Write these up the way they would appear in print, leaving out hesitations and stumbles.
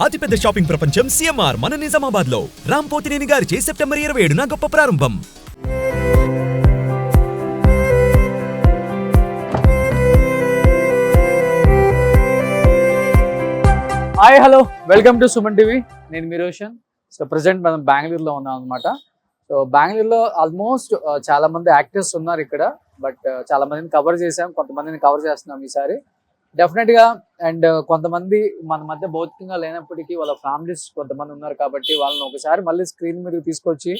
అతిపెద్ద షాపింగ్ ప్రపంచం సిఎంఆర్ మన నిజామాబాద్ లో రామ్ పోతినేని గారిచే సెప్టెంబర్ 27న గొప్ప ప్రారంభం. Hi hello welcome to Suman TV. నేను మీ రోషన్. సో ప్రజెంట్ మనం బెంగళూరులో ఉన్నాం అనమాట. సో బెంగళూరులో ఆల్మోస్ట్ చాలా మంది యాక్టర్స్ ఉన్నారు ఇక్కడ. బట్ చాలా మందిని కవర్ చేసాం, కొంతమందిని కవర్ చేస్తున్నాం ఈసారి డెఫినెట్గా. అండ్ కొంతమంది మన మధ్య భౌతికంగా లేనప్పటికీ వాళ్ళ ఫ్యామిలీస్ కొంతమంది ఉన్నారు కాబట్టి వాళ్ళని ఒకసారి మళ్ళీ స్క్రీన్ మీదకి తీసుకొచ్చి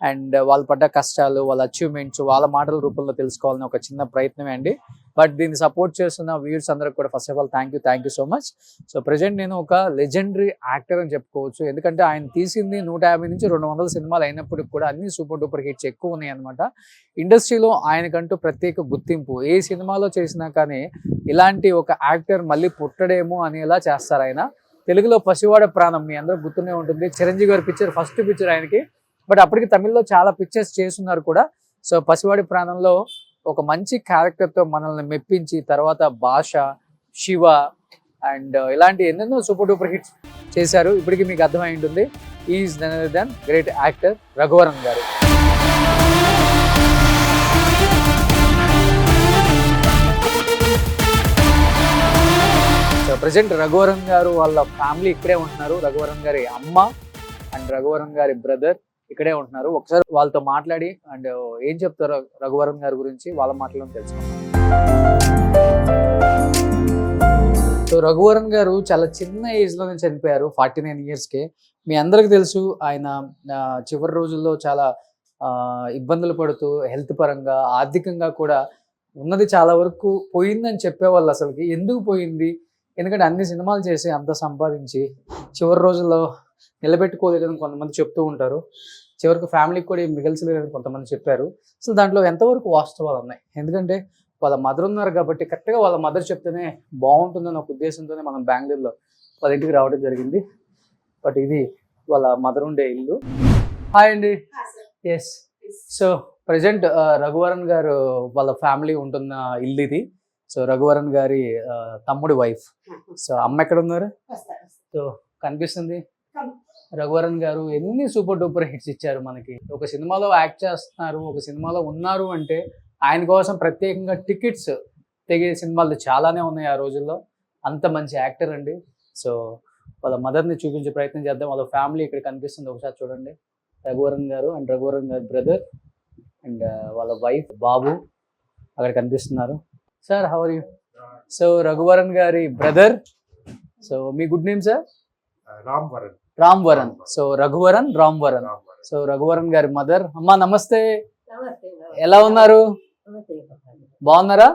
అండ్ వాళ్ళు పడ్డ కష్టాలు, వాళ్ళ అచీవ్మెంట్స్ వాళ్ళ మాటల రూపంలో తెలుసుకోవాలని ఒక చిన్న ప్రయత్నమే అండి. బట్ దీన్ని సపోర్ట్ చేస్తున్న వ్యూవర్స్ అందరికి కూడా first of all thank you so much. So present నేను ఒక లెజెండరీ యాక్టర్ అని చెప్పుకోవచ్చు. ఎందుకంటే ఆయన తీసింది 150 నుంచి 200 సినిమాలు అయినప్పటికి కూడా అన్ని సూపర్ డూపర్ హిట్స్ ఎక్కువ ఉన్నాయి అనమాట. ఇండస్ట్రీలో ఆయనకంటూ ప్రత్యేక గుర్తింపు. ఏ సినిమాలో చేసినా కానీ ఇలాంటి ఒక యాక్టర్ మళ్ళీ పుట్టడేమో అనేలా చేస్తారు ఆయన. తెలుగులో పసివాడ ప్రాణం మీ అందరూ గుర్తునే ఉంటుంది. చిరంజీవి గారి పిక్చర్ ఫస్ట్ పిక్చర్ ఆయనకి. బట్ అప్పటికి తమిళ్లో చాలా పిక్చర్స్ చేస్తున్నారు కూడా. సో పసివాడి ప్రాణంలో ఒక మంచి క్యారెక్టర్తో మనల్ని మెప్పించి తర్వాత భాష, శివ అండ్ ఇలాంటి ఎన్నెన్నో సూపర్ డూపర్ హిట్స్ చేశారు. ఇప్పటికీ మీకు అర్థమై ఉంటుంది. Is none other than great actor Raghuvaran గారు. సో ప్రజెంట్ రఘువరన్ గారు వాళ్ళ ఫ్యామిలీ ఇక్కడే ఉంటున్నారు. రఘువరన్ గారి అమ్మ అండ్ రఘువరన్ గారి బ్రదర్ ఇక్కడే ఉంటున్నారు. ఒకసారి వాళ్ళతో మాట్లాడి అండ్ ఏం చెప్తారో రఘువరన్ గారి గురించి వాళ్ళ మాటలను తెలుసుకుంటాం. సో రఘువరన్ గారు చాలా చిన్న ఏజ్లోనే చనిపోయారు, 49 ఇయర్స్కే. మీ అందరికి తెలుసు ఆయన చివరి రోజుల్లో చాలా ఇబ్బందులు పడుతూ హెల్త్ పరంగా ఆర్థికంగా కూడా ఉన్నది చాలా వరకు పోయిందని చెప్పేవాళ్ళు. అసలుకి ఎందుకు పోయింది, ఎందుకంటే అన్ని సినిమాలు చేసి అంత సంపాదించి చివరి రోజుల్లో నిలబెట్టుకోలేదని కొంతమంది చెప్తూ ఉంటారు. చివరికి ఫ్యామిలీకి కూడా మిగల్చలేదని కొంతమంది చెప్పారు. అసలు దాంట్లో ఎంతవరకు వాస్తవాలు ఉన్నాయి? ఎందుకంటే వాళ్ళ మదర్ ఉన్నారు కాబట్టి కరెక్ట్గా వాళ్ళ మదర్ చెప్తేనే బాగుంటుందని ఒక ఉద్దేశంతోనే మనం బెంగళూరులో వాళ్ళ ఇంటికి రావడం జరిగింది. బట్ ఇది వాళ్ళ మదర్ ఉండే ఇల్లు. హాయ్ అండి. ఎస్. సో ప్రజెంట్ రఘువరన్ గారు వాళ్ళ ఫ్యామిలీ ఉంటున్న ఇల్లు ఇది. సో రఘువరన్ గారి తమ్ముడి వైఫ్. సో అమ్మ ఎక్కడ ఉన్నారు? సో కనిపిస్తుంది. రఘువరన్ గారు ఎన్ని సూపర్ డూపర్ హిట్స్ ఇచ్చారు మనకి. ఒక సినిమాలో యాక్ట్ చేస్తున్నారు, ఒక సినిమాలో ఉన్నారు అంటే ఆయన కోసం ప్రత్యేకంగా టికెట్స్ తెగే సినిమాలు చాలానే ఉన్నాయి ఆ రోజుల్లో. అంత మంచి యాక్టర్ అండి. సో వాళ్ళ మదర్ని చూపించే ప్రయత్నం చేద్దాం. వాళ్ళ ఫ్యామిలీ ఇక్కడ కనిపిస్తుంది, ఒకసారి చూడండి. రఘువరన్ గారు అండ్ రఘువరన్ గారి బ్రదర్ అండ్ వాళ్ళ వైఫ్ బాబు అక్కడ కనిపిస్తున్నారు. Sir how are you? So Raghuvaran గారి బ్రదర్. సో మీ good name sir? Ramvaran. So Raghuvaran, Ramvaran. So Raghuvaran గారి మదర్. అమ్మా నమస్తే, ఎలా ఉన్నారు? బాగున్నారా?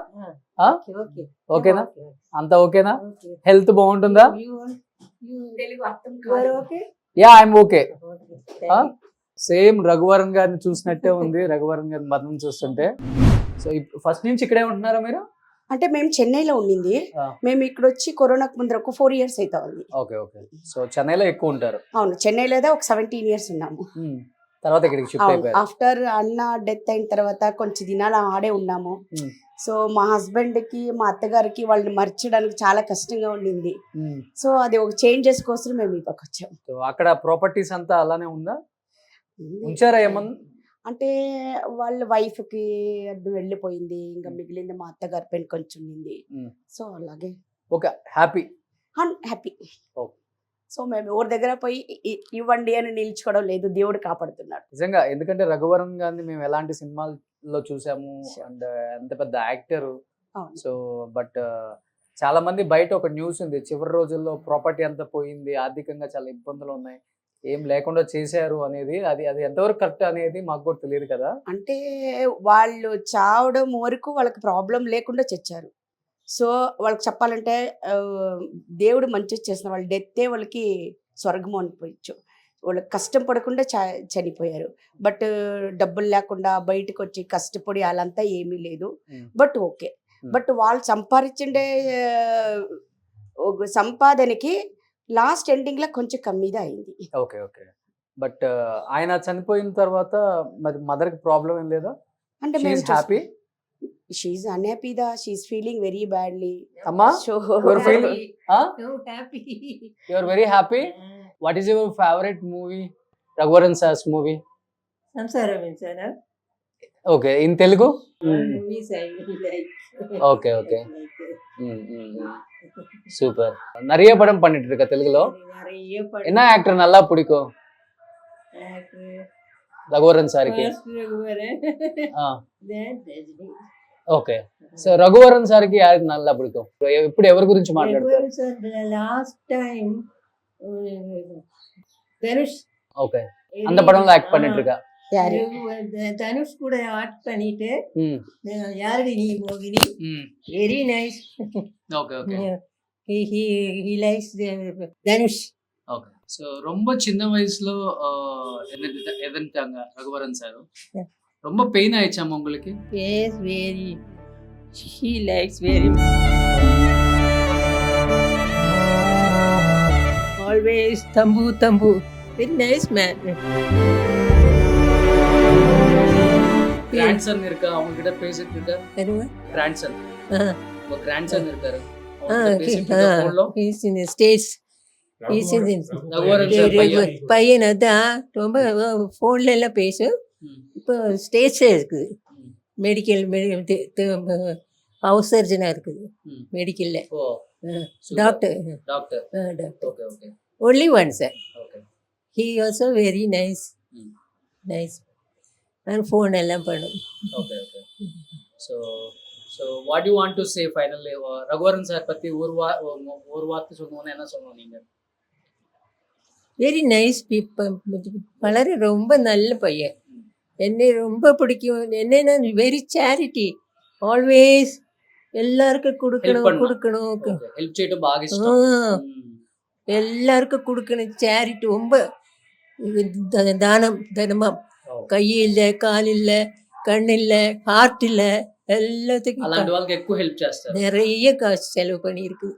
ఓకేనా? అంతా ఓకేనా? హెల్త్ బాగుంటుందా? Yeah I'm okay. Same Raghuvaran గారిని చూసినట్టే ఉంది, రఘువరన్ గారి మదర్ని చూస్తుంటే. సో ఫస్ట్ నుంచి ఇక్కడే ఉంటున్నారా మీరు? అంటే మేము చెన్నైలో ఉండింది. మేము ఇక్కడ వచ్చి కరోనాకు ముందర ఒక 4 years అయితే ఉంది. Okay okay. సో చెన్నైలో ఎక్కువ ఉంటారు? అవును, చెన్నైలో ఒక 17 years ఉన్నాము. తర్వాత ఇక్కడికి షిఫ్ట్ అయిపోయారు. ఆఫ్టర్ అన్న డెత్ అయిన తర్వాత కొంచెం దినాలు ఆడే ఉన్నాము. సో మా హస్బెండ్ కి మా అత్తగారికి వాళ్ళని మర్చడానికి చాలా కష్టంగా ఉండింది. సో అది ఒక చేంజెస్ కోసం మేము ఇక్కడికి వచ్చాము. సో అక్కడ ప్రాపర్టీస్ అంతా అలానే ఉందా, ఉంచారా ఏమన్నా? అంటే వాళ్ళ వైఫ్ కి అది వెళ్ళిపోయింది, ఇంకా మిగిలింది మా అత్తగారి పైన కొంచెం ఉంది. సో అలాగే ఓకే, హ్యాపీ. సో మేము ఎవరి దగ్గర పోయి ఇవ్వండి అని నిల్చుకోవడం లేదు, దేవుడు కాపాడుతున్నాడు నిజంగా. ఎందుకంటే రఘువరన్ గారిని మేము ఎలాంటి సినిమాల్లో చూసాము అండ్ ఎంత పెద్ద యాక్టర్. సో బట్ చాలా మంది బయట ఒక న్యూస్ ఉంది, చివరి రోజుల్లో ప్రాపర్టీ అంతా పోయింది, ఆర్థికంగా చాలా ఇబ్బందులు ఉన్నాయి, ఏం లేకుండా చేశారు అనేది. అది ఎంతవరకు కరెక్ట్ అనేది మాకు కూడా తెలియదు కదా. అంటే వాళ్ళు చావడం వరకు వాళ్ళకి ప్రాబ్లం లేకుండా చచ్చారు. సో వాళ్ళకి చెప్పాలంటే దేవుడు మంచి చేసిన వాళ్ళు డెత్తే వాళ్ళకి స్వర్గము అనిపించు. వాళ్ళకి కష్టం పడకుండా చనిపోయారు. బట్ డబ్బులు లేకుండా బయటకు వచ్చి కష్టపడి వాళ్ళంతా ఏమీ లేదు. But okay. బట్ వాళ్ళు సంపాదించే సంపాదనకి లాస్ట్ ఎండింగ్ లో కొంచెం కమ్మిగా అయింది. Okay okay. బట్ ఆయన చనిపోయిన తర్వాత మరి మదర్ కి ప్రాబ్లం ఏం లేదా? అంటే happy. She unhappy the she feeling very badly అమ్మా so your feeling So happy. Your very happy. What is your favourite movie? Raghuvaran sir's movie. Samsara Vinsana. Okay, in Telugu. All movies I really like. Okay okay, Like, super. நிறைய படம் பண்ணிட்டு இருக்க தெலுங்குல. நிறைய படம். என்ன actor நல்லா பிடிக்கும்? Actor. ரகுவரன் சாருக்கு. First Raghuvaran. Then Rajni. Okay, so Raghuvaran సార్కి యారికి నల్లా పిడికం? ఇప్పుడు ఎవరి గురించి మాట్లాడతారు? Raghuvaran sir, the last time Dhanush. Okay, அந்த படம்ல ஆக்ட் பண்ணிட்டு இருக்கா. தனுஷ் கூட ஆக்ட் பண்ணிட்டு யாரடி நீ மோகினி very nice. Okay okay he likes Dhanush. Okay, so ரொம்ப சின்ன வயசுல எதன்ட்டாங்க ரகுவரன் சார். ரொம்ப பெயின் ஆயிடுச்சாமா உங்களுக்கு? Yes, very. She likes very. Always tambu. Very nice man. Grandson இருக்கா அவங்க கிட்ட பேசிட்டு இருக்க? Anyone? கிராண்ட்சன், உங்க கிராண்ட்சன் இருக்காரு, He's in the States. He's in the Raghuvaran sir பையன். பையன் அதான் ரொம்ப ஃபோன்ல எல்லாம் பேசும். இப்போ ஸ்டேட்ஸே இருக்குது. மெடிக்கல் ஹவுஸ் சர்ஜனாக இருக்குது மெடிக்கலில். Oh, doctor doctor. Doctor okay okay only one sir. Okay. He also very nice. Nice. நான் ஃபோன் எல்லாம் பண்ணும். Okay okay, so so what you want to say finally? Raghuvaran sir பற்றி ஒரு வார்த்தை சொல்லணும்னா என்ன சொல்லணும் நீங்கள்? Very nice people. வளர ரொம்ப நல்ல பையன். என்னை ரொம்ப பிடிக்கும். என்னன்னா வெரி சேரிட்டி. ஆல்வேஸ் எல்லாருக்கும் கொடுக்கணும். ஹெல்ப் చేయడం బాగా ఇష్టం. எல்லாருக்கும் கொடுக்கணும். சேரிட்டி ரொம்ப தானமா. கை இல்லை, கால் இல்லை, கண் இல்லை, ஹார்ட் இல்லை, எல்லாத்துக்கும் అలాంటి వాళ్ళకి ఎక్కువ హెల్ప్ చేస్తారు. நிறைய காசு செலவு பண்ணியிருக்குது.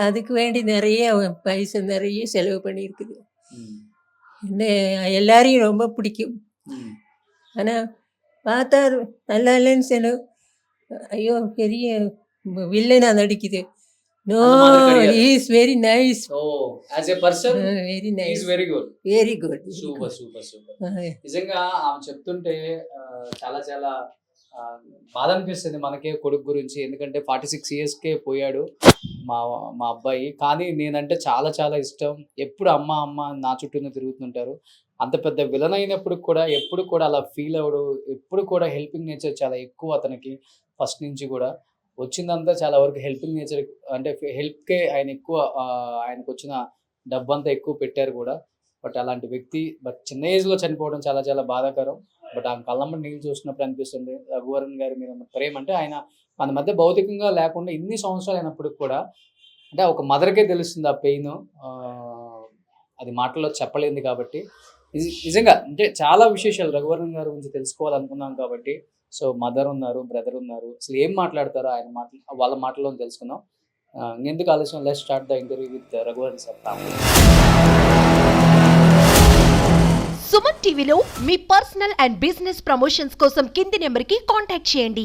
அதுக்கு வேண்டி நிறைய பைசா நிறைய செலவு பண்ணியிருக்குது. என்ன எல்லாரையும் ரொம்ப பிடிக்கும். ஆனால் பார்த்தா நல்லா இல்லைன்னு செலவு. ஐயோ பெரிய வில்லனா நடிக்குது. No, is very nice. Oh, as a person very is nice, very good. Very good. Super super super. నిజంగా ఆమె చెప్తుంటే చాలా చాలా బాధ అనిపిస్తుంది మనకే కొడుకు గురించి. ఎందుకంటే 46 yearsకే పోయాడు మా మా అబ్బాయి. కానీ నేనంటే చాలా చాలా ఇష్టం. ఎప్పుడు అమ్మ అమ్మ నా చుట్టూనే తిరుగుతుంటారు. అంత పెద్ద విలన్ అయినప్పుడు కూడా ఎప్పుడు కూడా అలా ఫీల్ అవ్వడు. ఎప్పుడు కూడా హెల్పింగ్ నేచర్ చాలా ఎక్కువ అతనికి ఫస్ట్ నుంచి కూడా. వచ్చిందంతా చాలా వరకు హెల్పింగ్ నేచర్, అంటే హెల్ప్కే ఆయన ఎక్కువ, ఆయనకు వచ్చిన డబ్బంతా ఎక్కువ పెట్టారు కూడా. బట్ అలాంటి వ్యక్తి చిన్న ఏజ్లో చనిపోవడం చాలా చాలా బాధాకరం. బట్ ఆయన కళ్ళమ్మడి నీళ్ళు చూసినప్పుడు అనిపిస్తుంది రఘువరన్ గారి మీద ప్రేమ. అంటే ఆయన మన మధ్య భౌతికంగా లేకుండా ఇన్ని సంవత్సరాలు అయినప్పటికి కూడా, అంటే ఒక మదర్కే తెలుస్తుంది ఆ పెయిన్. అది మాటల్లో చెప్పలేంది. కాబట్టి నిజంగా అంటే చాలా విశేషాలు రఘువరన్ గారి గురించి తెలుసుకోవాలనుకున్నాం కాబట్టి. సో మదర్ ఉన్నారు, బ్రదర్ ఉన్నారు, అసలు ఏం మాట్లాడతారో ఆయన వాళ్ళ మాటల్లో తెలుసుకుందాం. ఎందుకు ఆలస్యం, let's start the interview with Raghuvaran sir. Suman టీవీలో మీ పర్సనల్ అండ్ బిజినెస్ ప్రమోషన్స్ కోసం కింది నెంబర్కి కాంటాక్ట్ చేయండి.